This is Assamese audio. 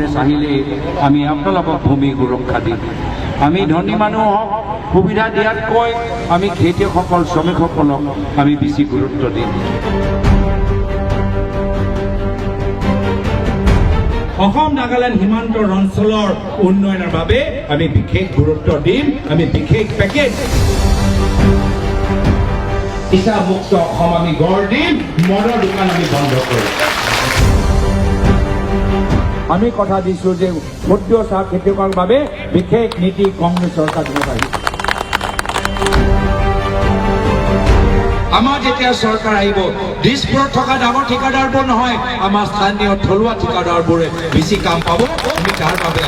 কংগ্ৰেছ আহিলে আমি আপোনালোকক ভূমি সুৰক্ষা দিম। আমি ধনী মানুহক সুবিধা দিয়াতকৈ আমি খেতিয়কসকল শ্ৰমিকসকলক আমি বেছি গুৰুত্ব দিম। অসম নাগালেণ্ড সীমান্তৰ অঞ্চলৰ উন্নয়নৰ বাবে আমি বিশেষ গুৰুত্ব দিম। আমি বিশেষ পেকেজ নিচামুক্ত অসম আমি গঢ় দিম। মদৰ দোকান আমি বন্ধ কৰিম। আমি কথা দিছো যে ক্ষুদ্ৰ চাহ খেতিয়কৰ বাবে বিশেষ নীতি কংগ্ৰেছ চৰকাৰ আহিব। আমাৰ যেতিয়া চৰকাৰ আহিব, দিছপুৰত থকা ডাঙৰ ঠিকাদাৰবোৰ নহয়, আমাৰ স্থানীয় থলুৱা ঠিকাদাৰবোৰে বেছি কাম পাব। আমি তাৰ বাবে